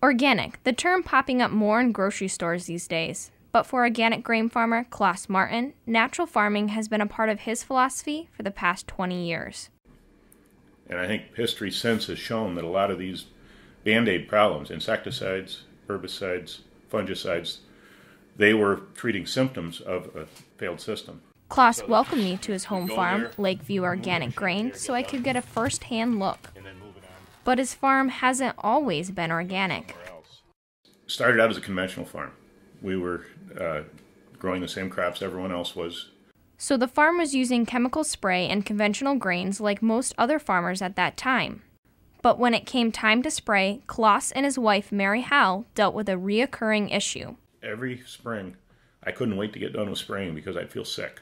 Organic, the term popping up more in grocery stores these days. But for organic grain farmer Klaas Martens, natural farming has been a part of his philosophy for the past 20 years. And I think history since has shown that a lot of these Band-Aid problems, insecticides, herbicides, fungicides, they were treating symptoms of a failed system. Klaas welcomed me to his home farm, Lakeview Organic Grain, so I could get a first-hand look. But his farm hasn't always been organic. Started out as a conventional farm. We were growing the same crops everyone else was. So the farm was using chemical spray and conventional grains like most other farmers at that time. But when it came time to spray, Klaas and his wife, Mary Howell, dealt with a reoccurring issue. Every spring, I couldn't wait to get done with spraying because I'd feel sick.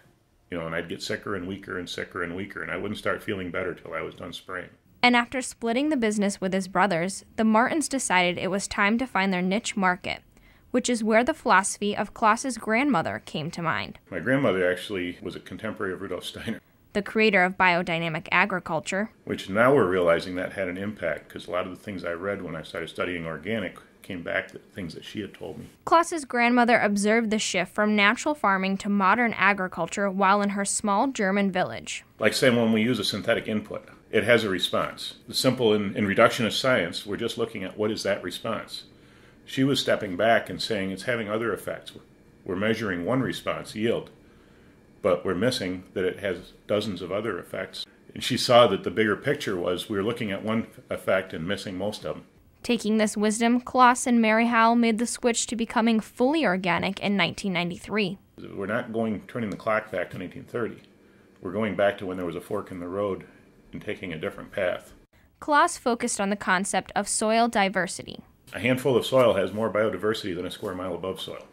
And I'd get sicker and weaker and sicker and weaker, and I wouldn't start feeling better till I was done spraying. And after splitting the business with his brothers, the Martens decided it was time to find their niche market, which is where the philosophy of Klaas's grandmother came to mind. My grandmother actually was a contemporary of Rudolf Steiner, the creator of biodynamic agriculture. Which now we're realizing that had an impact, because a lot of the things I read when I started studying organic came back to things that she had told me. Klaas's grandmother observed the shift from natural farming to modern agriculture while in her small German village. Like saying when we use a synthetic input, it has a response. The simple in reductionist science, we're just looking at what is that response. She was stepping back and saying it's having other effects. We're measuring one response, yield, but we're missing that it has dozens of other effects. And she saw that the bigger picture was we were looking at one effect and missing most of them. Taking this wisdom, Klaas and Mary Howell made the switch to becoming fully organic in 1993. We're not turning the clock back to 1930. We're going back to when there was a fork in the road and taking a different path. Klaas focused on the concept of soil diversity. A handful of soil has more biodiversity than a square mile above soil.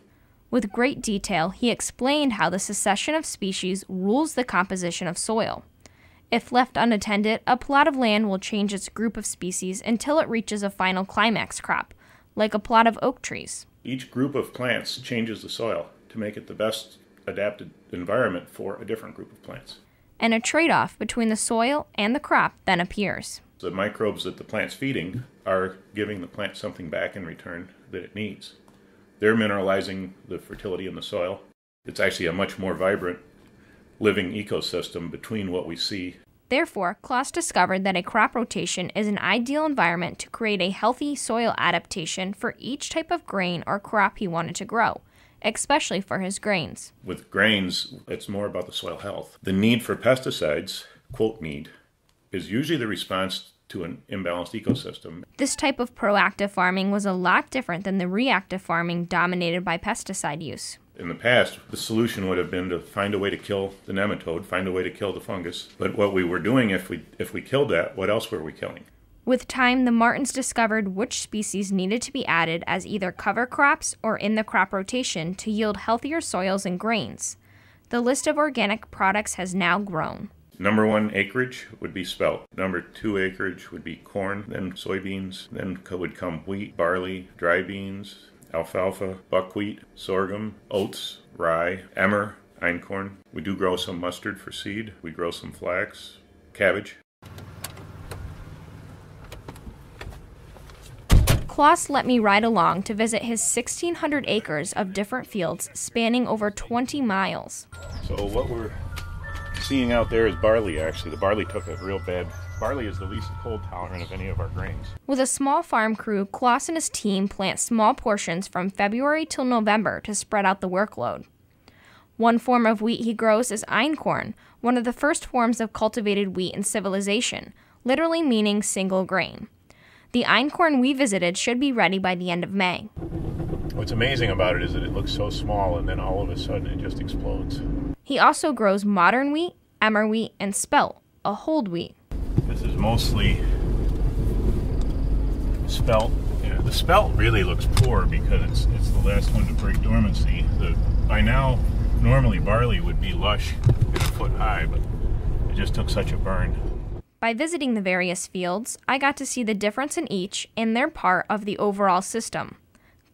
With great detail, he explained how the succession of species rules the composition of soil. If left unattended, a plot of land will change its group of species until it reaches a final climax crop, like a plot of oak trees. Each group of plants changes the soil to make it the best adapted environment for a different group of plants. And a trade-off between the soil and the crop then appears. The microbes that the plant's feeding are giving the plant something back in return that it needs. They're mineralizing the fertility in the soil. It's actually a much more vibrant living ecosystem between what we see. Therefore, Klaas discovered that a crop rotation is an ideal environment to create a healthy soil adaptation for each type of grain or crop he wanted to grow, especially for his grains. With grains, it's more about the soil health. The need for pesticides, quote need, is usually the response to an imbalanced ecosystem. This type of proactive farming was a lot different than the reactive farming dominated by pesticide use. In the past, the solution would have been to find a way to kill the nematode, find a way to kill the fungus. But what we were doing, if we killed that, what else were we killing? With time, the Martens discovered which species needed to be added as either cover crops or in the crop rotation to yield healthier soils and grains. The list of organic products has now grown. Number 1 acreage would be spelt. Number 2 acreage would be corn, then soybeans, then would come wheat, barley, dry beans, alfalfa, buckwheat, sorghum, oats, rye, emmer, einkorn. We do grow some mustard for seed. We grow some flax, cabbage. Klaas let me ride along to visit his 1,600 acres of different fields spanning over 20 miles. So what we're seeing out there is barley, actually. The barley took a real bad. Barley is the least cold tolerant of any of our grains. With a small farm crew, Klaas and his team plant small portions from February till November to spread out the workload. One form of wheat he grows is einkorn, one of the first forms of cultivated wheat in civilization, literally meaning single grain. The einkorn we visited should be ready by the end of May. What's amazing about it is that it looks so small and then all of a sudden it just explodes. He also grows modern wheat, emmer wheat, and spelt, a hulled wheat. This is mostly spelt. The spelt really looks poor because it's the last one to break dormancy. By now, normally barley would be lush and a foot high, but it just took such a burn. By visiting the various fields, I got to see the difference in each and their part of the overall system.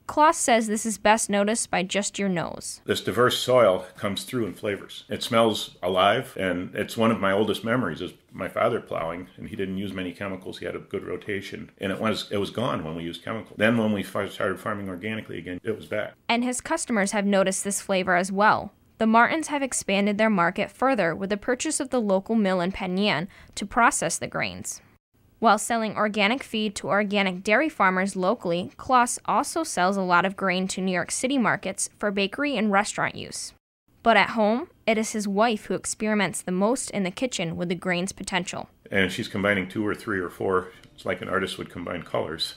Klaas says this is best noticed by just your nose. This diverse soil comes through in flavors. It smells alive, and it's one of my oldest memories is my father plowing, and he didn't use many chemicals. He had a good rotation, and it was gone when we used chemicals. Then when we started farming organically again, it was back. And his customers have noticed this flavor as well. The Martens have expanded their market further with the purchase of the local mill in Penn Yan to process the grains. While selling organic feed to organic dairy farmers locally, Klaas also sells a lot of grain to New York City markets for bakery and restaurant use. But at home, it is his wife who experiments the most in the kitchen with the grain's potential. And she's combining 2 or 3 or 4. It's like an artist would combine colors.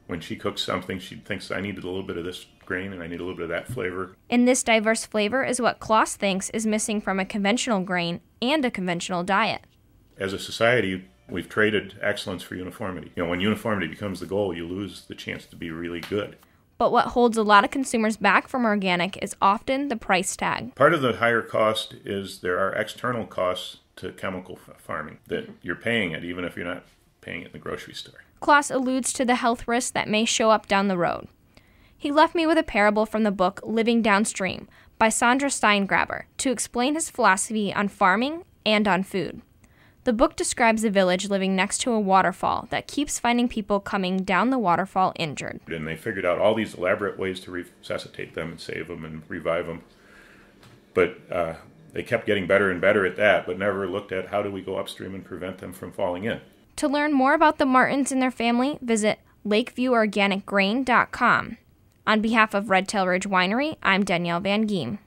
When she cooks something, she thinks, I needed a little bit of this grain and I need a little bit of that flavor. And this diverse flavor is what Klaas thinks is missing from a conventional grain and a conventional diet. As a society, we've traded excellence for uniformity. When uniformity becomes the goal, you lose the chance to be really good. But what holds a lot of consumers back from organic is often the price tag. Part of the higher cost is there are external costs to chemical farming that you're paying it, even if you're not paying it in the grocery store. Klaas alludes to the health risks that may show up down the road. He left me with a parable from the book Living Downstream by Sandra Steingraber to explain his philosophy on farming and on food. The book describes a village living next to a waterfall that keeps finding people coming down the waterfall injured. And they figured out all these elaborate ways to resuscitate them and save them and revive them. But they kept getting better and better at that, but never looked at how do we go upstream and prevent them from falling in. To learn more about the Martens and their family, visit LakevieWorganicGrain.com. On behalf of Red Tail Ridge Winery, I'm Danielle Van Giem.